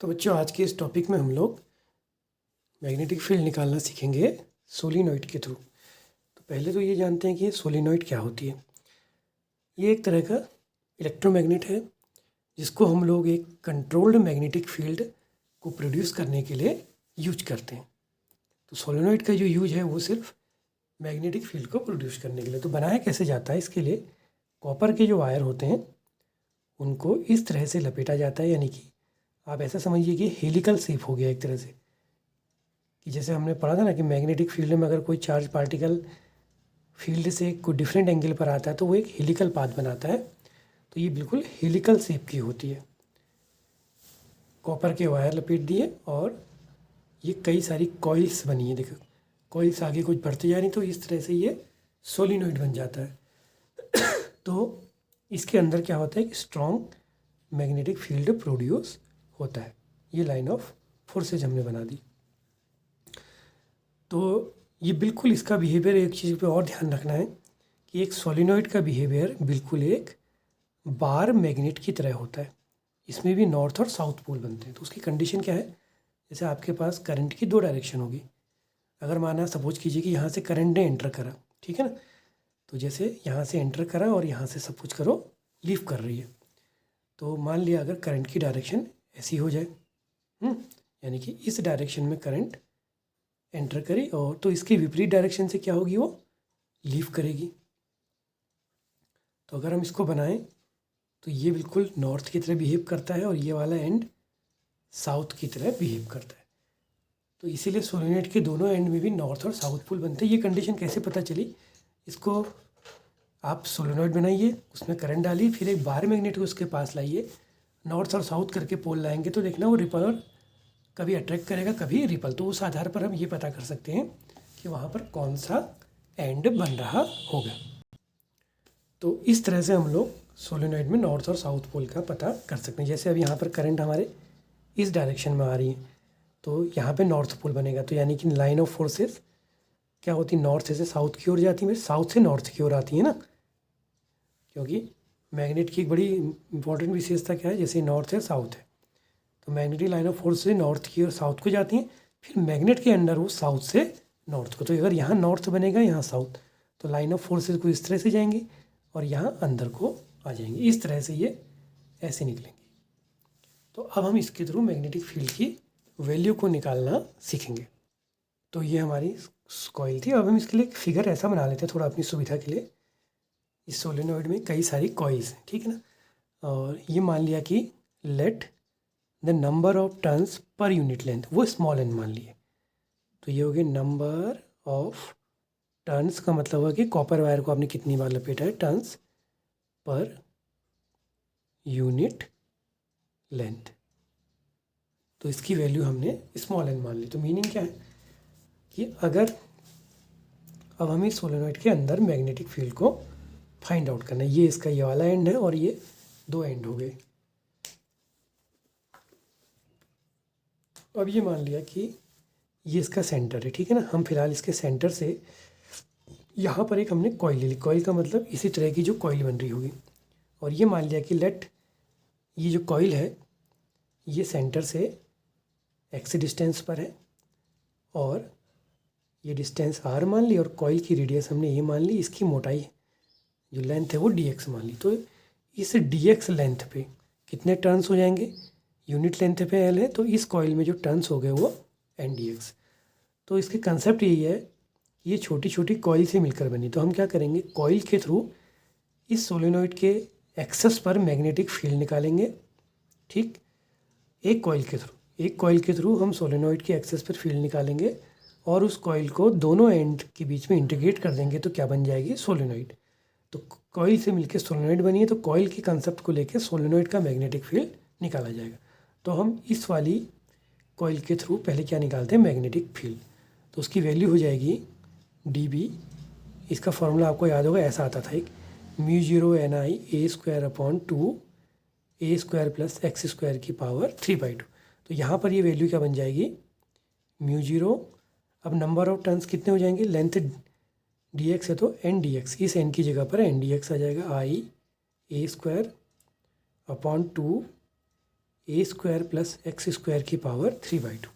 तो बच्चों आज के इस टॉपिक में हम लोग मैग्नेटिक फील्ड निकालना सीखेंगे सोलिनॉइड के थ्रू। तो पहले तो ये जानते हैं कि सोलिनॉइड क्या होती है। ये एक तरह का इलेक्ट्रोमैग्नेट है जिसको हम लोग एक कंट्रोल्ड मैग्नेटिक फील्ड को प्रोड्यूस करने के लिए यूज करते हैं। तो सोलिनॉइड का जो यूज है वो सिर्फ मैग्नेटिक फील्ड को प्रोड्यूस करने के लिए। तो बनाया कैसे जाता है, इसके लिए कॉपर के जो वायर होते हैं उनको इस तरह से लपेटा जाता है, यानी कि आप ऐसा समझिए कि हेलिकल शेप हो गया एक तरह से, कि जैसे हमने पढ़ा था ना कि मैग्नेटिक फील्ड में अगर कोई चार्ज पार्टिकल फील्ड से कोई डिफरेंट एंगल पर आता है तो वो एक हेलिकल पाथ बनाता है। तो ये बिल्कुल हेलिकल शेप की होती है। कॉपर के वायर लपेट दिए और ये कई सारी कॉइल्स बनी है। देखो कॉइल्स आगे कुछ बढ़ती जा रही, तो इस तरह से ये सोलिनॉइड बन जाता है। तो इसके अंदर क्या होता है कि स्ट्रॉन्ग मैग्नेटिक फील्ड प्रोड्यूस होता है। ये लाइन ऑफ फोर्सेज हमने बना दी। तो ये बिल्कुल इसका बिहेवियर, एक चीज़ पे और ध्यान रखना है कि एक सोलिनॉइड का बिहेवियर बिल्कुल एक बार मैग्नेट की तरह होता है। इसमें भी नॉर्थ और साउथ पोल बनते हैं। तो उसकी कंडीशन क्या है, जैसे आपके पास करंट की दो डायरेक्शन होगी। अगर माना सपोज कीजिए कि यहाँ से करंट ने एंटर करा, ठीक है ना, तो जैसे यहाँ से एंटर करा और यहाँ से सपोज करो लीव कर रही है। तो मान लिया अगर करंट की डायरेक्शन ऐसी हो जाए, यानी कि इस डायरेक्शन में करंट एंटर करी, और तो इसके विपरीत डायरेक्शन से क्या होगी, वो लीव करेगी। तो अगर हम इसको बनाएं तो ये बिल्कुल नॉर्थ की तरह बिहेव करता है और ये वाला एंड साउथ की तरह बिहेव करता है। तो इसीलिए सोलिनॉइड के दोनों एंड में भी नॉर्थ और साउथ पोल बनते हैं। ये कंडीशन कैसे पता चली, इसको आप सोलिनॉइड बनाइए, उसमें करंट डालिए, फिर एक बार मैग्नेट को उसके पास लाइए, नॉर्थ और साउथ करके पोल लाएंगे तो देखना वो रिपल कभी अट्रैक्ट करेगा कभी रिपल। तो उस आधार पर हम ये पता कर सकते हैं कि वहाँ पर कौन सा एंड बन रहा होगा। तो इस तरह से हम लोग सोलिनॉइड में नॉर्थ और साउथ पोल का पता कर सकते हैं। जैसे अब यहाँ पर करंट हमारे इस डायरेक्शन में आ रही है तो यहाँ पे नॉर्थ पोल बनेगा। तो यानी कि लाइन ऑफ फोर्सेस क्या होती है, नॉर्थ से साउथ की ओर जाती है, साउथ से नॉर्थ की ओर आती है ना, क्योंकि मैग्नेट की एक बड़ी इंपॉर्टेंट विशेषता क्या है, जैसे नॉर्थ है साउथ है तो मैग्नेटिक लाइन ऑफ फोर्स से नॉर्थ की और साउथ को जाती हैं, फिर मैग्नेट के अंडर वो साउथ से नॉर्थ को। तो अगर यहाँ नॉर्थ बनेगा यहाँ साउथ, तो लाइन ऑफ फोर्सेज को इस तरह से जाएंगे और यहाँ अंदर को आ जाएंगे। इस तरह से ये ऐसे निकलेंगे। तो अब हम इसके थ्रू मैग्नेटिक फील्ड की वैल्यू को निकालना सीखेंगे। तो ये हमारी कॉइल थी। अब हम इसके लिए एक फिगर ऐसा बना लेते हैं थोड़ा अपनी सुविधा के लिए। इस सोलेनॉइड में कई सारी कॉइल्स हैं, ठीक है ना, और ये मान लिया कि let the number of turns per unit length, वो स्मॉल एन मान लिए। तो ये हो गया नंबर ऑफ टर्न्स, का मतलब हुआ कि कॉपर वायर को आपने कितनी बार लपेटा है, टर्न्स पर यूनिट लेंथ। तो इसकी वैल्यू हमने स्मॉल एन मान ली। तो मीनिंग क्या है कि अगर अब हमें सोलेनॉइड के अंदर मैग्नेटिक फील्ड को फाइंड आउट करना है, ये इसका ये वाला एंड है और ये दो एंड हो गए। अब ये मान लिया कि ये इसका सेंटर है, ठीक है ना। हम फिलहाल इसके सेंटर से यहाँ पर एक हमने कॉइल ले ली। कॉइल का मतलब इसी तरह की जो कॉइल बन रही होगी, और ये मान लिया कि लेट ये जो कॉइल है ये सेंटर से एक्स डिस्टेंस पर है और ये डिस्टेंस आर मान ली, और कॉइल की रेडियस हमने ये मान ली, इसकी मोटाई जो लेंथ है वो डी एक्स मान ली। तो इस डी एक्स लेंथ पे कितने टर्न्स हो जाएंगे, यूनिट लेंथ पे एल है, तो इस कॉइल में जो टर्न्स हो गए वो एन डी एक्स। तो इसके कंसेप्ट यही है, ये छोटी छोटी कॉइल से मिलकर बनी। तो हम क्या करेंगे, कॉइल के थ्रू इस सोलेनॉइड के एक्सेस पर मैग्नेटिक फील्ड निकालेंगे, ठीक। एक कॉइल के थ्रू हम सोलेनॉइड के एक्सेस पर फील्ड निकालेंगे और उस कॉइल को दोनों एंड के बीच में इंटीग्रेट कर देंगे, तो क्या बन जाएगी, सोलेनॉइड। तो कॉइल से मिलकर सोलेनॉइड बनी है, तो कॉइल के कंसेप्ट को लेकर सोलेनॉइड का मैग्नेटिक फील्ड निकाला जाएगा। तो हम इस वाली कॉइल के थ्रू पहले क्या निकालते हैं, मैग्नेटिक फील्ड। तो उसकी वैल्यू हो जाएगी डी बी। इसका फॉर्मूला आपको याद होगा, ऐसा आता था एक, μ0 NI a² / 2 a² + x² की पावर 3/2। तो यहाँ पर ये वैल्यू क्या बन जाएगी, μ0। अब नंबर ऑफ टर्न्स कितने हो जाएंगे, लेंथ डी एक्स है तो एन डी एक्स, इस एन की जगह पर एन डी एक्स आ जाएगा, I a² / 2 A square plus X square की पावर 3/2।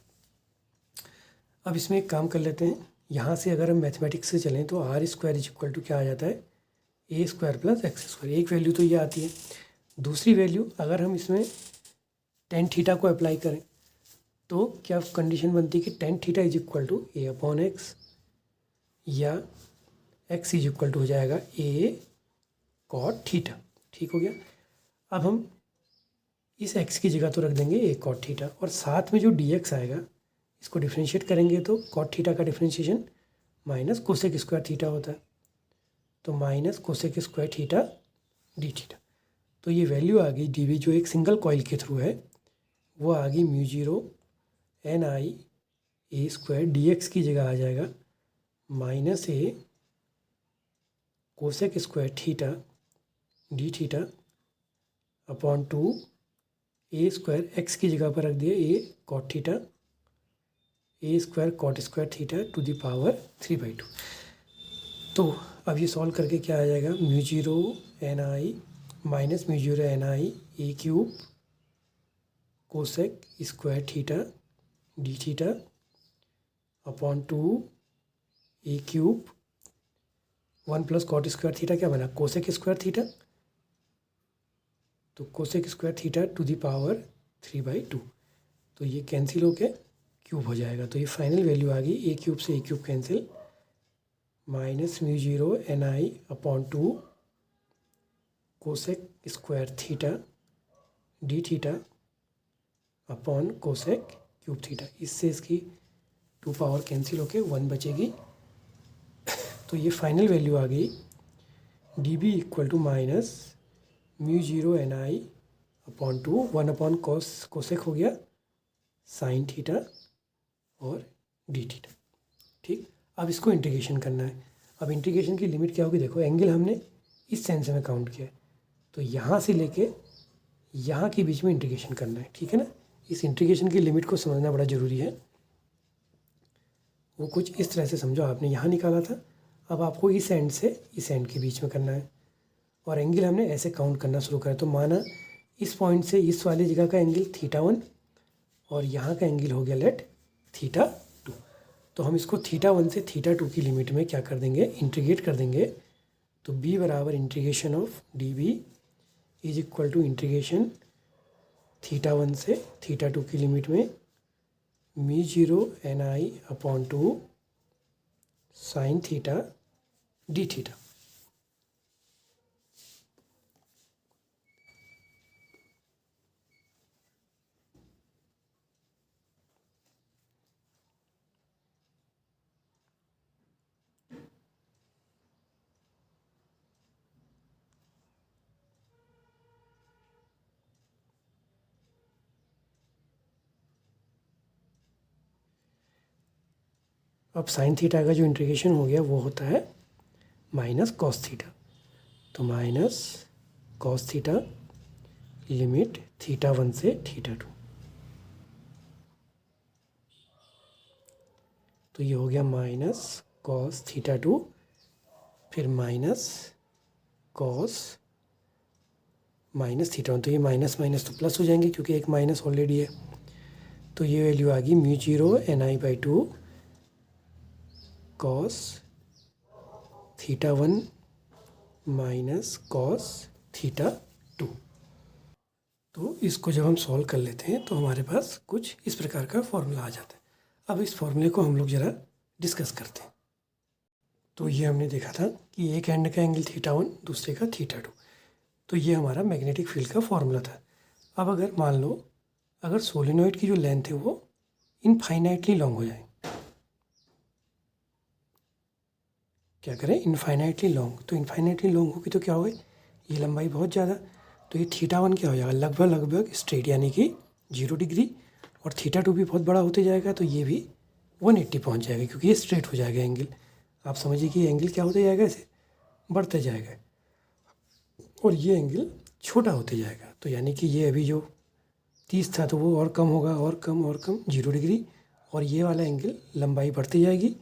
अब इसमें एक काम कर लेते हैं, यहाँ से अगर हम मैथमेटिक्स से चलें तो R square is equal to क्या आ जाता है, A square plus X square. एक वैल्यू तो ये आती है। दूसरी वैल्यू अगर हम इसमें टेन थीटा को अप्लाई करें तो क्या कंडीशन बनती है कि tan theta is equal to A upon X, या एक्स इज इक्वल टू हो जाएगा ए कॉट थीटा। ठीक हो गया। अब हम इस एक्स की जगह तो रख देंगे ए कॉट थीटा, और साथ में जो डी एक्स आएगा इसको डिफ्रेंशिएट करेंगे तो कॉट थीटा का differentiation minus cosec square theta होता है, तो minus cosec square theta D theta. तो ये वैल्यू आ गई डी वी, जो एक सिंगल कॉइल के थ्रू है, वो आ गई mu zero N I A square D X की जगह आ जाएगा minus A cosec square theta D theta upon 2 A square X की जगह पर रख दिया A cot theta A square cot square theta to the power 3/2। तो अब ये सॉल्व करके क्या आ जाएगा, mu zero N I minus mu zero N I A cube cosec square theta D theta upon 2 A cube 1 plus cot square theta क्या बना, cosec square theta, तो cosec square theta to the power 3/2। तो ये cancel होके cube हो जाएगा। तो ये फाइनल वैल्यू आ गई, ए क्यूब से A cube cancel, minus mu zero N I upon 2 cosec square theta D theta upon cosec cube theta. इससे इसकी 2 पावर कैंसिल होके 1 बचेगी। तो ये फाइनल वैल्यू आ गई D B equal to minus mu zero N I upon 2 1 अपॉन cosec हो गया साइन थीटा और डी थीटा। ठीक, अब इसको इंटीग्रेशन करना है। अब इंटीग्रेशन की लिमिट क्या होगी, देखो एंगल हमने इस सेंस में काउंट किया है, तो यहाँ से लेके यहाँ के बीच में इंटीग्रेशन करना है। ठीक है ना, इस इंटीग्रेशन की लिमिट को समझना बड़ा ज़रूरी है। वो कुछ इस तरह से समझो, आपने यहाँ निकाला था, अब आपको इस एंड से इस एंड के बीच में करना है, और एंगल हमने ऐसे काउंट करना शुरू करा। तो माना इस पॉइंट से इस वाली जगह का एंगल θ1 और यहाँ का एंगल हो गया लेट θ2। तो हम इसको θ1 से θ2 की लिमिट में क्या कर देंगे, इंटीग्रेट कर देंगे। तो b बराबर integration of D B is equal to integration θ1 से θ2 की लिमिट में mu zero N I upon 2 sine theta D theta. अब साइन थीटा का जो इंटीग्रेशन हो गया वो होता है माइनस कॉस थीटा। तो माइनस कॉस थीटा लिमिट θ1 से θ2। तो ये हो गया माइनस कॉस θ2, फिर माइनस कॉस माइनस θ1। तो ये माइनस माइनस तो प्लस हो जाएंगे क्योंकि एक माइनस ऑलरेडी है। तो ये वैल्यू आ गई mu zero N I by 2 cos θ1 minus cos θ2। तो इसको जब हम सॉल्व कर लेते हैं तो हमारे पास कुछ इस प्रकार का फॉर्मूला आ जाता है। अब इस फॉर्मूले को हम लोग ज़रा डिस्कस करते हैं। तो ये हमने देखा था कि एक एंड का एंगल θ1 दूसरे का θ2। तो ये हमारा मैग्नेटिक फील्ड का फॉर्मूला था। अब अगर मान लो अगर सोलेनोइड की जो लेंथ है वो इनफाइनाइटली लॉन्ग हो जाए, क्या करें, इनफाइनाइटली लॉन्ग। तो इनफाइनाइटली लॉन्ग होगी तो क्या होगा, ये लंबाई बहुत ज़्यादा, तो ये θ1 क्या हो जाएगा, लगभग स्ट्रेट यानी कि 0 डिग्री, और θ2 भी बहुत बड़ा होते जाएगा, तो ये भी 180 पहुंच जाएगा क्योंकि ये स्ट्रेट हो जाएगा एंगल। आप समझिए कि एंगल क्या होते जाएगा, ऐसे बढ़ते जाएगा, और ये एंगल छोटा होते जाएगा। तो यानी कि ये अभी जो 30 था तो वो और कम होगा, और कम 0 डिग्री, और ये वाला एंगल लंबाई बढ़ती जाएगी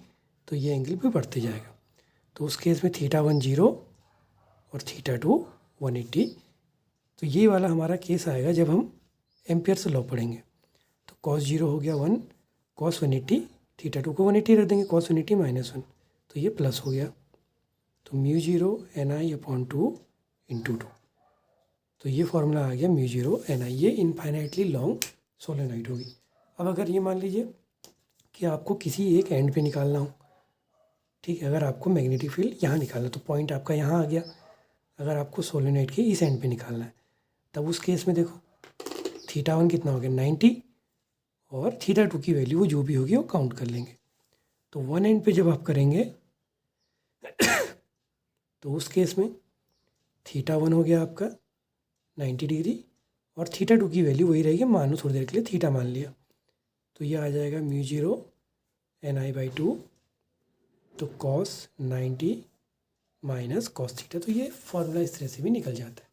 तो ये एंगल भी बढ़ते जाएगा। तो उस केस में θ1 0 और θ2 180। तो ये वाला हमारा केस आएगा जब हम एम्पियर से लॉ पढ़ेंगे। तो कॉस 0 हो गया 1, कॉस 180, थीटा 2 को 180 रख देंगे, कॉस 180 -1, तो ये प्लस हो गया। तो म्यू 0 ni/2 × 2, तो ये फॉर्मूला आ गया म्यू 0 ni। ये इनफाइनाइटली लॉन्ग सोलेनॉइड होगी। अब अगर ये मान लीजिए कि आपको किसी एक एंड पे निकालना हो, ठीक है, अगर आपको मैग्नेटिक फील्ड यहाँ निकालना, तो पॉइंट आपका यहाँ आ गया। अगर आपको सोलेनॉइड के इस एंड पे निकालना है, तब उस केस में देखो थीटा 1 कितना हो गया 90, और थीटा 2 की वैल्यू वो जो भी होगी वो काउंट कर लेंगे। तो वन एंड पे जब आप करेंगे तो उस केस में थीटा 1 हो गया आपका 90 डिग्री, और थीटा 2 की वैल्यू वही रहेगी, मानो थोड़ी देर के लिए थीटा मान लिया, तो ये आ जाएगा म्यू 0 ni/2, तो कॉस 90 माइनस कॉस थीटा। तो ये फॉर्मूला इस तरह से भी निकल जाता है।